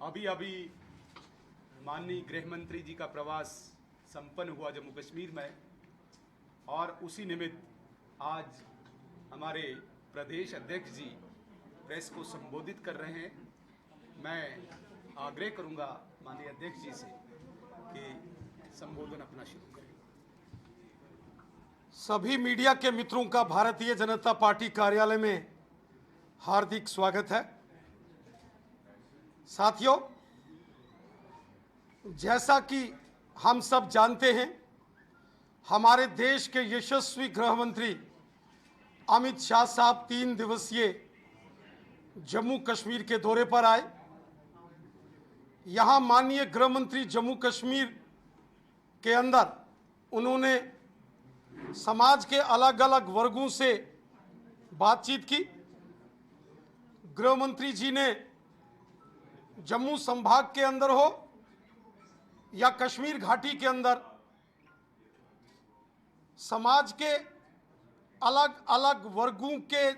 अभी अभी माननीय गृह मंत्री जी का प्रवास संपन्न हुआ जम्मू कश्मीर में, और उसी निमित्त आज हमारे प्रदेश अध्यक्ष जी प्रेस को संबोधित कर रहे हैं। मैं आग्रह करूंगा माननीय अध्यक्ष जी से कि संबोधन अपना शुरू करें। सभी मीडिया के मित्रों का भारतीय जनता पार्टी कार्यालय में हार्दिक स्वागत है। साथियों, जैसा कि हम सब जानते हैं, हमारे देश के यशस्वी गृह मंत्री अमित शाह साहब 3 दिवसीय जम्मू कश्मीर के दौरे पर आए। यहाँ माननीय गृह मंत्री जम्मू कश्मीर के अंदर उन्होंने समाज के अलग अलग वर्गों से बातचीत की। गृह मंत्री जी ने जम्मू संभाग के अंदर हो या कश्मीर घाटी के अंदर समाज के अलग अलग वर्गों के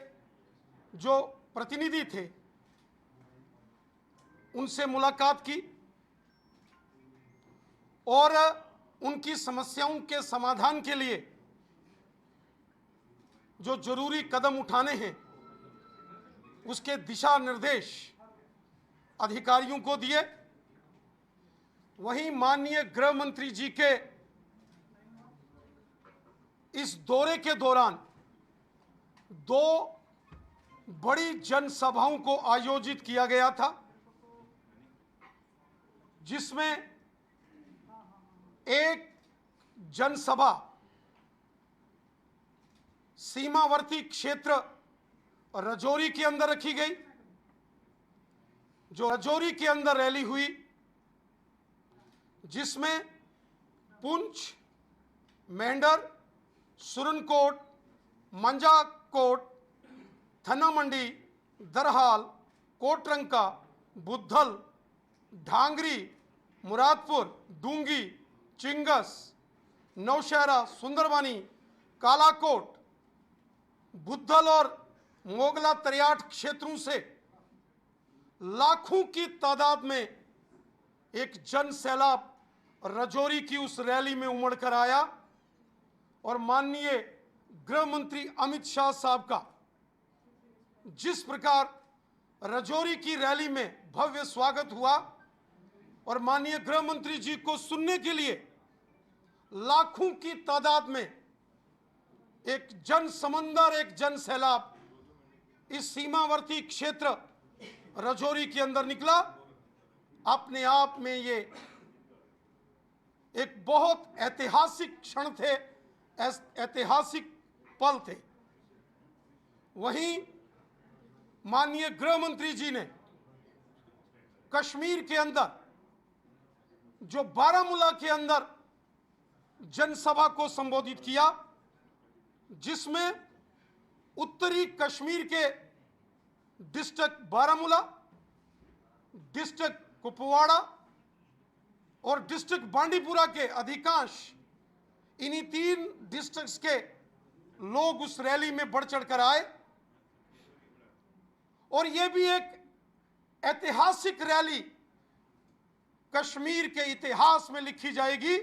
जो प्रतिनिधि थे उनसे मुलाकात की और उनकी समस्याओं के समाधान के लिए जो जरूरी कदम उठाने हैं उसके दिशा निर्देश अधिकारियों को दिए। वहीं माननीय गृह मंत्री जी के इस दौरे के दौरान 2 बड़ी जनसभाओं को आयोजित किया गया था, जिसमें एक जनसभा सीमावर्ती क्षेत्र राजौरी के अंदर रखी गई। जो राजौरी के अंदर रैली हुई, जिसमें पुंछ, मेंढर, सुरनकोट, मंजाकोट, थना मंडी, दरहाल, कोटरंका, बुद्धल, ढांगरी, मुरादपुर, डूंगी, चिंगस, नौशहरा, सुंदरबनी, कालाकोट, बुद्धल और मोगला तरियाट क्षेत्रों से लाखों की तादाद में एक जन सैलाब राजौरी की उस रैली में उमड़ कर आया और माननीय गृह मंत्री अमित शाह साहब का जिस प्रकार राजौरी की रैली में भव्य स्वागत हुआ और माननीय गृह मंत्री जी को सुनने के लिए लाखों की तादाद में एक जन समंदर, एक जन सैलाब इस सीमावर्ती क्षेत्र राजौरी के अंदर निकला, अपने आप में ये एक बहुत ऐतिहासिक क्षण थे, ऐतिहासिक पल थे। वहीं माननीय गृह मंत्री जी ने कश्मीर के अंदर जो बारामूला के अंदर जनसभा को संबोधित किया, जिसमें उत्तरी कश्मीर के डिस्ट्रिक्ट बारामूला, डिस्ट्रिक्ट कुपवाड़ा और डिस्ट्रिक्ट बांडीपुरा के अधिकांश इन्हीं 3 डिस्ट्रिक्ट्स के लोग उस रैली में बढ़ चढ़कर आए। और यह भी एक ऐतिहासिक रैली कश्मीर के इतिहास में लिखी जाएगी,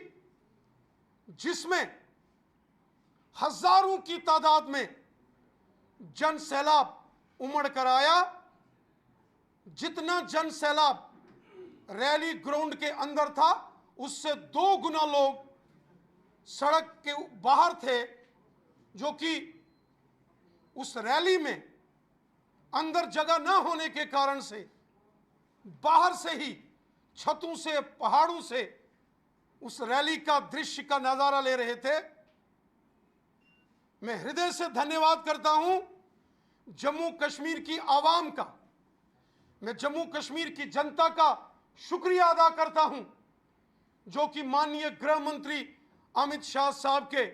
जिसमें हजारों की तादाद में जन सैलाब उमड़ कर आया। जितना जन सैलाब रैली ग्राउंड के अंदर था, उससे 2 गुना लोग सड़क के बाहर थे, जो कि उस रैली में अंदर जगह ना होने के कारण से बाहर से ही छतों से, पहाड़ों से उस रैली का दृश्य का नजारा ले रहे थे। मैं हृदय से धन्यवाद करता हूं जम्मू कश्मीर की आवाम का, मैं जम्मू कश्मीर की जनता का शुक्रिया अदा करता हूं, जो कि माननीय गृह मंत्री अमित शाह साहब के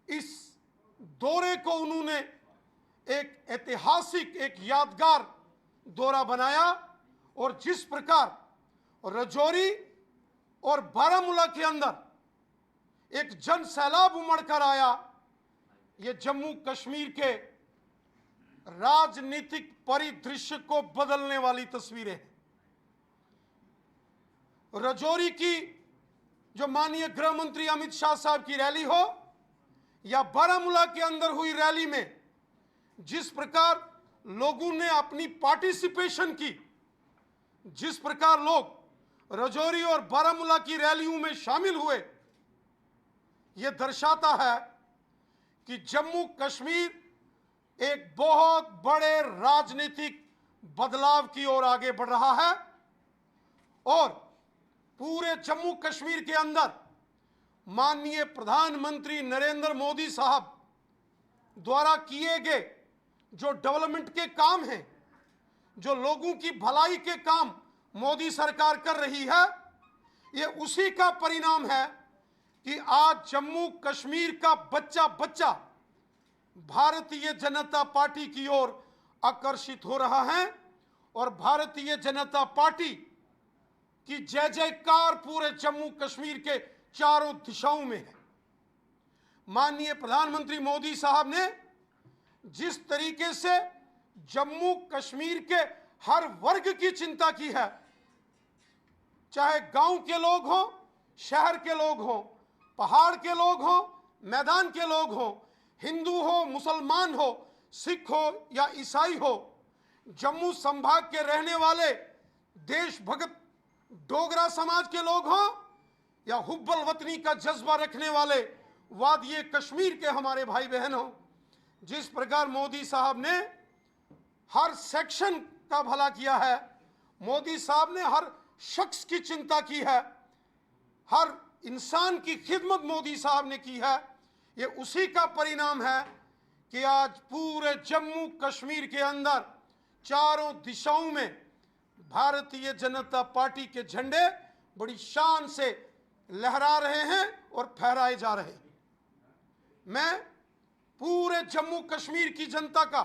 इस दौरे को उन्होंने एक ऐतिहासिक, एक यादगार दौरा बनाया। और जिस प्रकार राजौरी और बारामूला के अंदर एक जन सैलाब उमड़ कर आया, ये जम्मू कश्मीर के राजनीतिक परिदृश्य को बदलने वाली तस्वीरें हैं। राजौरी की जो माननीय गृह मंत्री अमित शाह साहब की रैली हो या बारामूला के अंदर हुई रैली में जिस प्रकार लोगों ने अपनी पार्टिसिपेशन की, जिस प्रकार लोग राजौरी और बारामूला की रैलियों में शामिल हुए, यह दर्शाता है कि जम्मू कश्मीर एक बहुत बड़े राजनीतिक बदलाव की ओर आगे बढ़ रहा है और पूरे जम्मू कश्मीर के अंदर माननीय प्रधानमंत्री नरेंद्र मोदी साहब द्वारा किए गए जो डेवलपमेंट के काम हैं, जो लोगों की भलाई के काम मोदी सरकार कर रही है, ये उसी का परिणाम है कि आज जम्मू कश्मीर का बच्चा बच्चा भारतीय जनता पार्टी की ओर आकर्षित हो रहा है और भारतीय जनता पार्टी की जय जयकार पूरे जम्मू कश्मीर के चारों दिशाओं में है। माननीय प्रधानमंत्री मोदी साहब ने जिस तरीके से जम्मू कश्मीर के हर वर्ग की चिंता की है, चाहे गांव के लोग हों, शहर के लोग हों, पहाड़ के लोग हों, मैदान के लोग हों, हिंदू हो, मुसलमान हो, सिख हो या ईसाई हो, जम्मू संभाग के रहने वाले देशभक्त डोगरा समाज के लोग हों या हुब्बल वतनी का जज्बा रखने वाले वादिये कश्मीर के हमारे भाई बहन हों, जिस प्रकार मोदी साहब ने हर सेक्शन का भला किया है, मोदी साहब ने हर शख्स की चिंता की है, हर इंसान की खिदमत मोदी साहब ने की है, ये उसी का परिणाम है कि आज पूरे जम्मू कश्मीर के अंदर चारों दिशाओं में भारतीय जनता पार्टी के झंडे बड़ी शान से लहरा रहे हैं और फहराए जा रहे हैं। मैं पूरे जम्मू कश्मीर की जनता का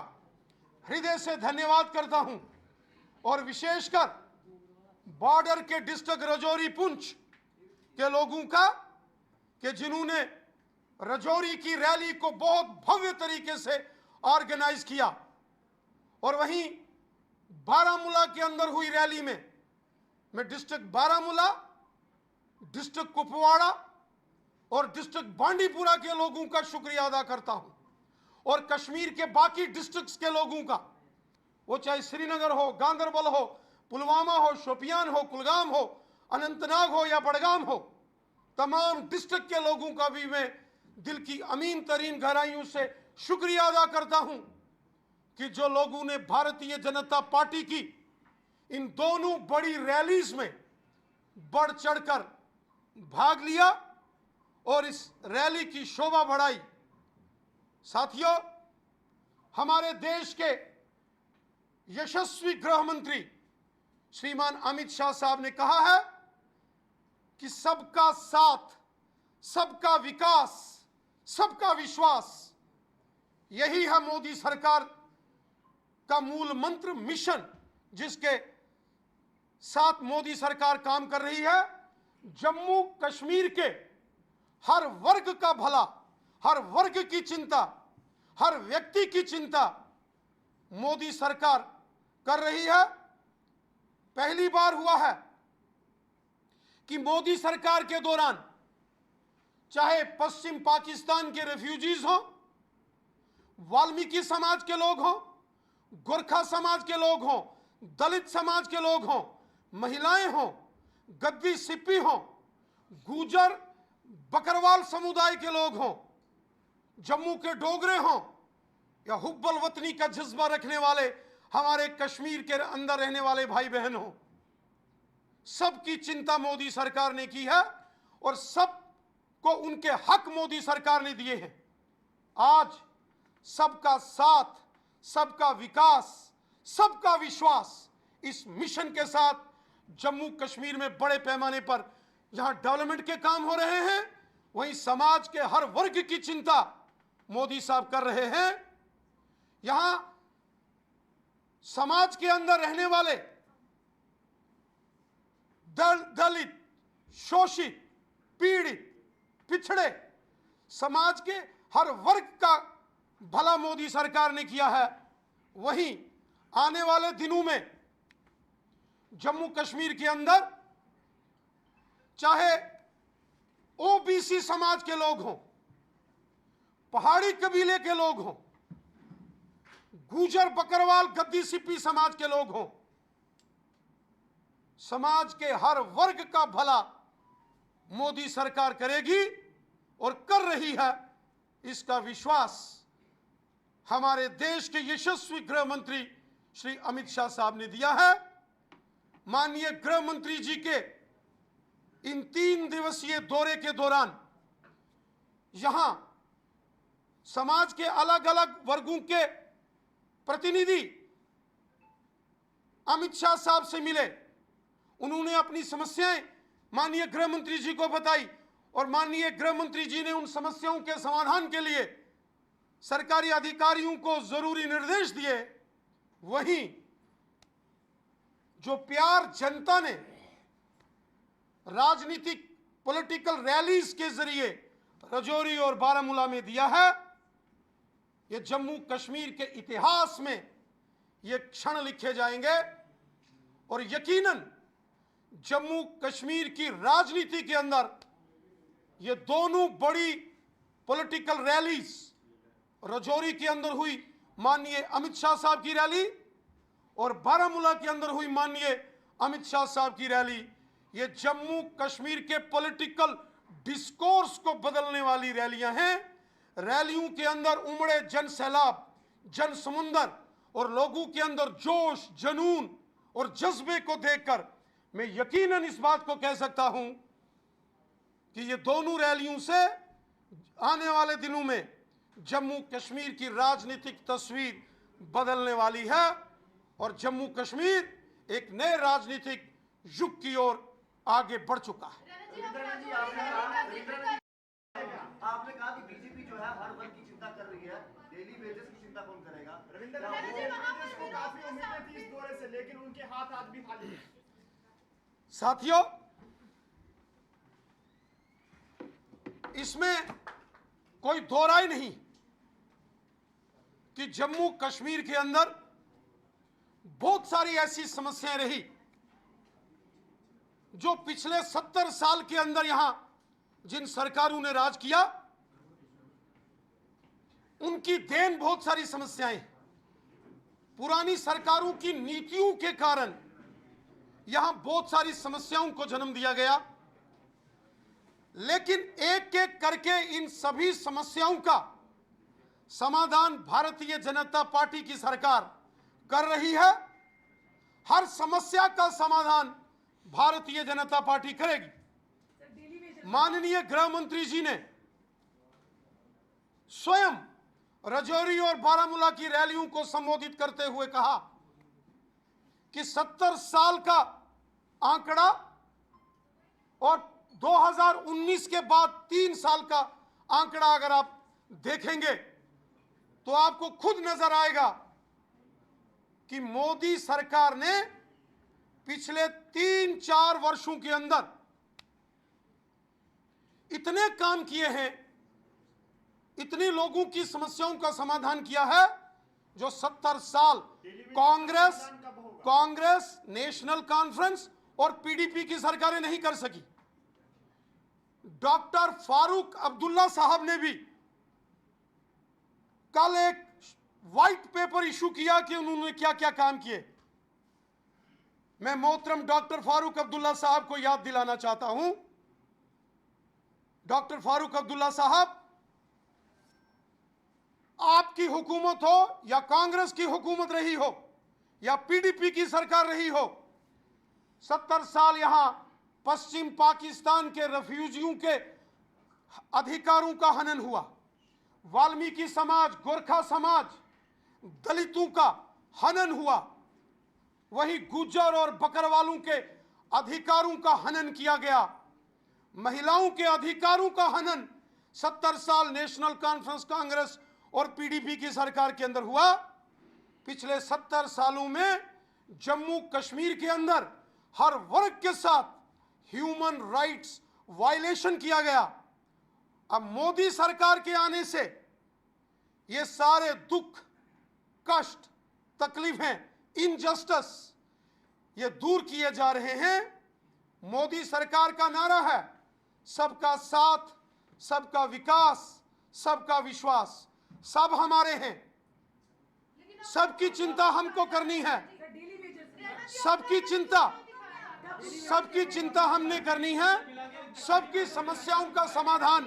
हृदय से धन्यवाद करता हूं और विशेषकर बॉर्डर के डिस्ट्रिक्ट राजौरी पुंछ के लोगों का कि जिन्होंने राजौरी की रैली को बहुत भव्य तरीके से ऑर्गेनाइज किया और वहीं बारामूला के अंदर हुई रैली में मैं डिस्ट्रिक्ट बारामूला, डिस्ट्रिक्ट कुपवाड़ा और डिस्ट्रिक्ट बांडीपुरा के लोगों का शुक्रिया अदा करता हूं और कश्मीर के बाकी डिस्ट्रिक्ट्स के लोगों का, वो चाहे श्रीनगर हो, गांदरबल हो, पुलवामा हो, शोपियान हो, कुलगाम हो, अनंतनाग हो या बड़गाम हो, तमाम डिस्ट्रिक्ट के लोगों का भी मैं दिल की अमीन तरीन गहराइयों से शुक्रिया अदा करता हूं कि जो लोगों ने भारतीय जनता पार्टी की इन दोनों बड़ी रैलीज में बढ़ चढ़कर भाग लिया और इस रैली की शोभा बढ़ाई। साथियों, हमारे देश के यशस्वी गृह मंत्री श्रीमान अमित शाह साहब ने कहा है कि सबका साथ, सबका विकास, सबका विश्वास, यही है मोदी सरकार का मूल मंत्र, मिशन, जिसके साथ मोदी सरकार काम कर रही है। जम्मू कश्मीर के हर वर्ग का भला, हर वर्ग की चिंता, हर व्यक्ति की चिंता मोदी सरकार कर रही है। पहली बार हुआ है कि मोदी सरकार के दौरान चाहे पश्चिम पाकिस्तान के रेफ्यूजीज हों, वाल्मीकि समाज के लोग हों, गोरखा समाज के लोग हों, दलित समाज के लोग हों, महिलाएं हों, गद्दी सिप्पी हों, गुजर बकरवाल समुदाय के लोग हों, जम्मू के डोगरे हों या हुब्बल वतनी का जज्बा रखने वाले हमारे कश्मीर के अंदर रहने वाले भाई बहन हों, सबकी चिंता मोदी सरकार ने की है और सबको उनके हक मोदी सरकार ने दिए हैं। आज सबका साथ, सबका विकास, सबका विश्वास, इस मिशन के साथ जम्मू कश्मीर में बड़े पैमाने पर जहां डेवलपमेंट के काम हो रहे हैं, वहीं समाज के हर वर्ग की चिंता मोदी साहब कर रहे हैं। यहां समाज के अंदर रहने वाले दलित, शोषित, पीड़ित, पिछड़े समाज के हर वर्ग का भला मोदी सरकार ने किया है। वहीं आने वाले दिनों में जम्मू कश्मीर के अंदर चाहे ओबीसी समाज के लोग हों, पहाड़ी कबीले के लोग हों, गुजर बकरवाल गद्दी सिप्पी समाज के लोग हों, समाज के हर वर्ग का भला मोदी सरकार करेगी और कर रही है। इसका विश्वास हमारे देश के यशस्वी गृह मंत्री श्री अमित शाह साहब ने दिया है। माननीय गृह मंत्री जी के इन 3 दिवसीय दौरे के दौरान यहां समाज के अलग अलग वर्गों के प्रतिनिधि अमित शाह साहब से मिले। उन्होंने अपनी समस्याएं माननीय गृह मंत्री जी को बताई और माननीय गृह मंत्री जी ने उन समस्याओं के समाधान के लिए सरकारी अधिकारियों को जरूरी निर्देश दिए। वहीं जो प्यार जनता ने राजनीतिक पॉलिटिकल रैलीज के जरिए राजौरी और बारामूला में दिया है, ये जम्मू कश्मीर के इतिहास में ये क्षण लिखे जाएंगे और यकीनन जम्मू कश्मीर की राजनीति के अंदर ये दोनों बड़ी पॉलिटिकल रैलीज, राजौरी के अंदर हुई माननीय अमित शाह साहब की रैली और बारामूला के अंदर हुई माननीय अमित शाह साहब की रैली, ये जम्मू कश्मीर के पॉलिटिकल डिस्कोर्स को बदलने वाली रैलियां हैं। रैलियों के अंदर उमड़े जन सैलाब, जन समुंदर और लोगों के अंदर जोश, जुनून और जज्बे को देखकर मैं यकीनन इस बात को कह सकता हूं कि ये दोनों रैलियों से आने वाले दिनों में जम्मू कश्मीर की राजनीतिक तस्वीर बदलने वाली है और जम्मू कश्मीर एक नए राजनीतिक युग की ओर आगे बढ़ चुका है। आपने कहा कि बीजेपी जो है हर वर्ग की चिंता कर रही है, डेली वेजेस की चिंता कौन करेगा? रविंद्र को काफी उम्मीदें थी इस दौरे से, लेकिन उनके हाथ आज भी खाली हैं। साथियों, इसमें कोई दो राय नहीं कि जम्मू कश्मीर के अंदर बहुत सारी ऐसी समस्याएं रही जो पिछले 70 साल के अंदर यहां जिन सरकारों ने राज किया उनकी देन बहुत सारी समस्याएं, पुरानी सरकारों की नीतियों के कारण यहां बहुत सारी समस्याओं को जन्म दिया गया। लेकिन एक एक करके इन सभी समस्याओं का समाधान भारतीय जनता पार्टी की सरकार कर रही है। हर समस्या का समाधान भारतीय जनता पार्टी करेगी। माननीय गृह मंत्री जी ने स्वयं राजौरी और बारामूला की रैलियों को संबोधित करते हुए कहा कि 70 साल का आंकड़ा और 2019 के बाद 3 साल का आंकड़ा अगर आप देखेंगे तो आपको खुद नजर आएगा कि मोदी सरकार ने पिछले 3-4 वर्षों के अंदर इतने काम किए हैं, इतने लोगों की समस्याओं का समाधान किया है जो 70 साल कांग्रेस, नेशनल कॉन्फ्रेंस और पीडीपी की सरकारें नहीं कर सकी। डॉक्टर फारूक अब्दुल्ला साहब ने भी कल एक व्हाइट पेपर इशू किया कि उन्होंने क्या क्या काम किए। मैं मोहतरम डॉक्टर फारूक अब्दुल्ला साहब को याद दिलाना चाहता हूं। डॉक्टर फारूक अब्दुल्ला साहब, आपकी हुकूमत हो या कांग्रेस की हुकूमत रही हो या पीडीपी की सरकार रही हो, 70 साल यहां पश्चिम पाकिस्तान के रेफ्यूजियों के अधिकारों का हनन हुआ, वाल्मीकि समाज, गोरखा समाज, दलितों का हनन हुआ, वही गुज्जर और बकरवालों के अधिकारों का हनन किया गया, महिलाओं के अधिकारों का हनन 70 साल नेशनल कॉन्फ्रेंस, कांग्रेस और पीडीपी की सरकार के अंदर हुआ। पिछले 70 सालों में जम्मू कश्मीर के अंदर हर वर्ग के साथ ह्यूमन राइट्स वायलेशन किया गया। अब मोदी सरकार के आने से ये सारे दुख, कष्ट, तकलीफें, इनजस्टिस ये दूर किए जा रहे हैं मोदी सरकार का नारा है सबका साथ, सबका विकास, सबका विश्वास। सब हमारे हैं, सबकी चिंता हमको करनी है, सबकी चिंता हमने करनी है, सबकी समस्याओं का समाधान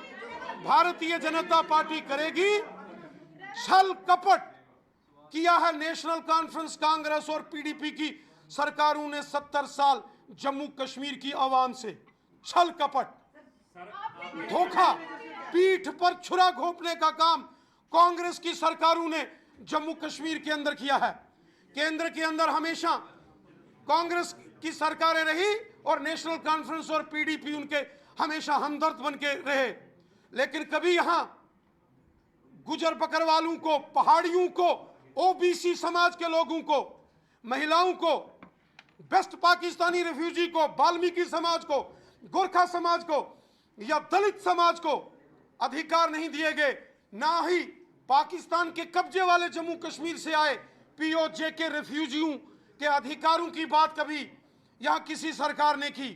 भारतीय जनता पार्टी करेगी। छल कपट किया है नेशनल कॉन्फ्रेंस कांग्रेस और पीडीपी की सरकारों ने 70 साल जम्मू कश्मीर की आवाम से। छल कपट, धोखा, पीठ पर छुरा घोंपने का काम कांग्रेस की सरकारों ने जम्मू कश्मीर के अंदर किया है। केंद्र के अंदर हमेशा कांग्रेस की सरकारें रही और नेशनल कॉन्फ्रेंस और पीडीपी उनके हमेशा हमदर्द बन के रहे, लेकिन कभी यहां गुजर बकरवालों को, पहाड़ियों को, ओबीसी समाज के लोगों को, महिलाओं को, वेस्ट पाकिस्तानी रिफ्यूजी को, वाल्मीकि समाज को, गोरखा समाज को या दलित समाज को अधिकार नहीं दिए गए। ना ही पाकिस्तान के कब्जे वाले जम्मू कश्मीर से आए पीओजे के रिफ्यूजियों के अधिकारों की बात कभी यहां किसी सरकार ने की।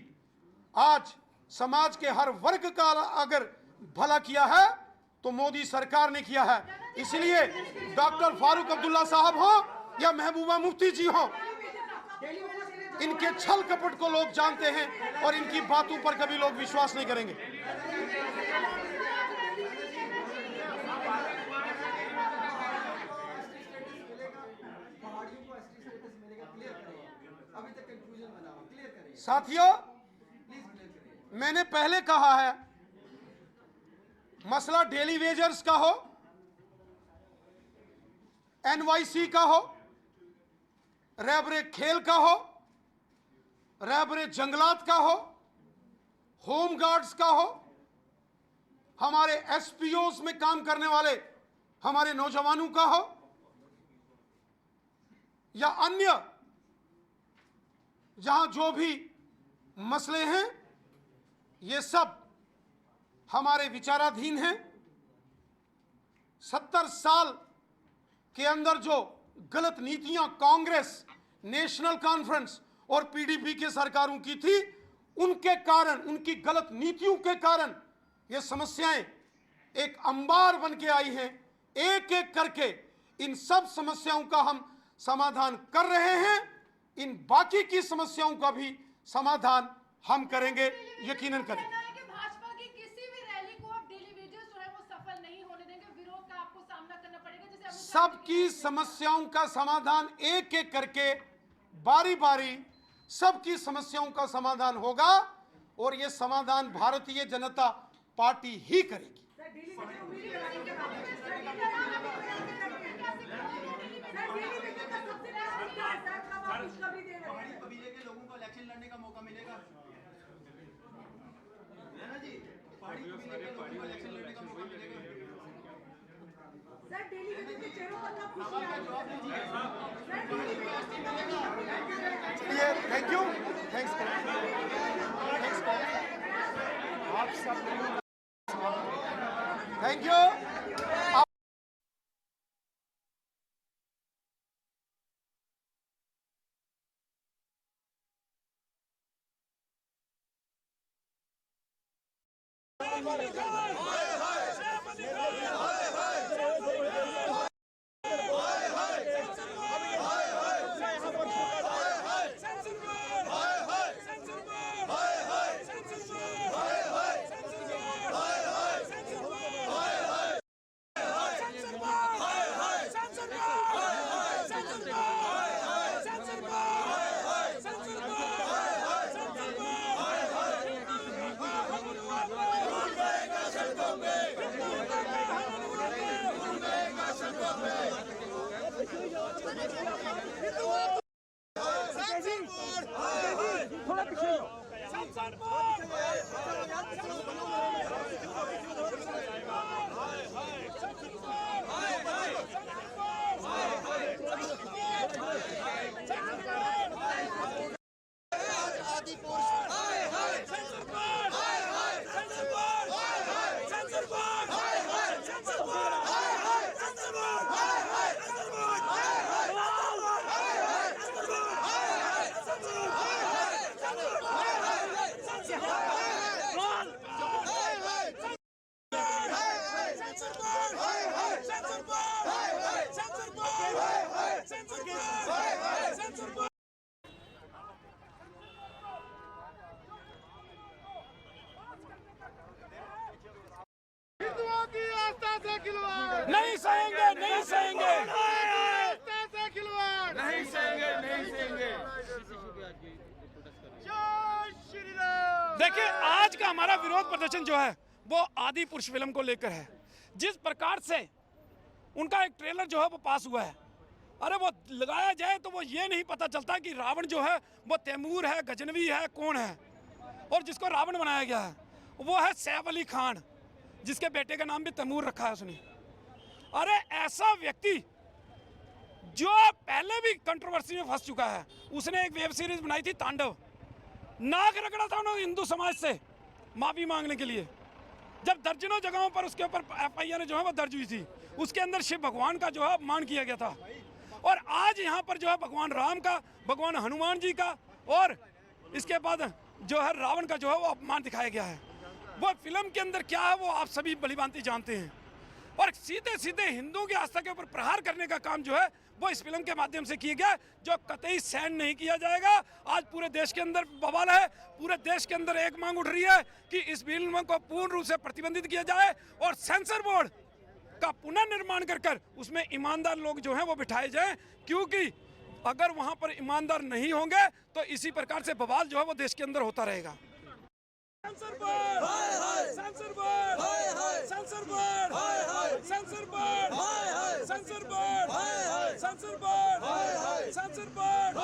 आज समाज के हर वर्ग का अगर भला किया है तो मोदी सरकार ने किया है। इसलिए डॉक्टर फारूक अब्दुल्ला साहब हो या महबूबा मुफ्ती जी हो, इनके छल कपट को लोग जानते हैं और इनकी बातों पर कभी लोग विश्वास नहीं करेंगे। साथियों, मैंने पहले कहा है, मसला डेली वेजर्स का हो, एनवाईसी का हो, रहबरे खेल का हो, रहबरे जंगलात का हो, होम गार्ड्स का हो, हमारे एसपीओस में काम करने वाले हमारे नौजवानों का हो, या अन्य जहां जो भी मसले हैं, ये सब हमारे विचाराधीन हैं। 70 साल के अंदर जो गलत नीतियां कांग्रेस, नेशनल कॉन्फ्रेंस और पीडीपी के सरकारों की थी, उनके कारण, उनकी गलत नीतियों के कारण ये समस्याएं एक अंबार बन के आई हैं। एक एक करके इन सब समस्याओं का हम समाधान कर रहे हैं। इन बाकी की समस्याओं का भी समाधान हम करेंगे, यकीनन करेंगे। भाजपा की किसी भी रैली को आप डेली वेजेस जो है वो सफल नहीं होने देंगे, विरोध का आपको सामना करना पड़ेगा। जैसे सबकी समस्याओं का समाधान एक एक करके, बारी बारी सबकी समस्याओं का समाधान होगा और यह समाधान भारतीय जनता पार्टी ही करेगी। कबीले के लोगों को इलेक्शन लड़ने का मौका मिलेगा, है ना जी? पहाड़ी कबीले के लोगों को इलेक्शन लड़ने का मौका मिलेगा। सर डेली वेजेस के चेहरों पर कब खुशी आएगी? चलिए, थैंक यू, थैंक्स आप सब, थैंक यू। देखिए, आज का हमारा विरोध प्रदर्शन जो है वो आदि पुरुष फिल्म को लेकर है। जिस प्रकार से उनका एक ट्रेलर जो है वो पास हुआ है, अरे वो लगाया जाए तो वो ये नहीं पता चलता कि रावण जो है वो तैमूर है, गजनवी है, कौन है। और जिसको रावण बनाया गया है वो है सैफ अली खान, जिसके बेटे का नाम भी तैमूर रखा है उसने। अरे ऐसा व्यक्ति जो पहले भी कंट्रोवर्सी में फंस चुका है, उसने एक वेब सीरीज बनाई थी तांडव, नाक रगड़ा था उन्होंने हिंदू समाज से माफी मांगने के लिए। जब दर्जनों जगहों पर उसके ऊपर FIR जो है वो दर्ज हुई थी, उसके अंदर शिव भगवान का जो है अपमान किया गया था। और आज यहाँ पर जो है भगवान राम का, भगवान हनुमान जी का और इसके बाद जो है रावण का जो है वो अपमान दिखाया गया है। वो फिल्म के अंदर क्या है वो आप सभी भलीभांति जानते हैं। और सीधे सीधे हिंदुओं की आस्था के ऊपर प्रहार करने का काम जो है वो इस फिल्म के माध्यम से किया गया, जो कतई सहन नहीं किया जाएगा। आज पूरे देश के अंदर बवाल है, पूरे देश के अंदर एक मांग उठ रही है कि इस फिल्म को पूर्ण रूप से प्रतिबंधित किया जाए और सेंसर बोर्ड का पुनर्निर्माण कर उसमें ईमानदार लोग जो हैं वो बिठाए जाएं, क्योंकि अगर वहां पर ईमानदार नहीं होंगे तो इसी प्रकार से बवाल जो है वो देश के अंदर होता रहेगा। Sensor board, sensor board, sensor board, sensor board, sensor board, sensor board, sensor board,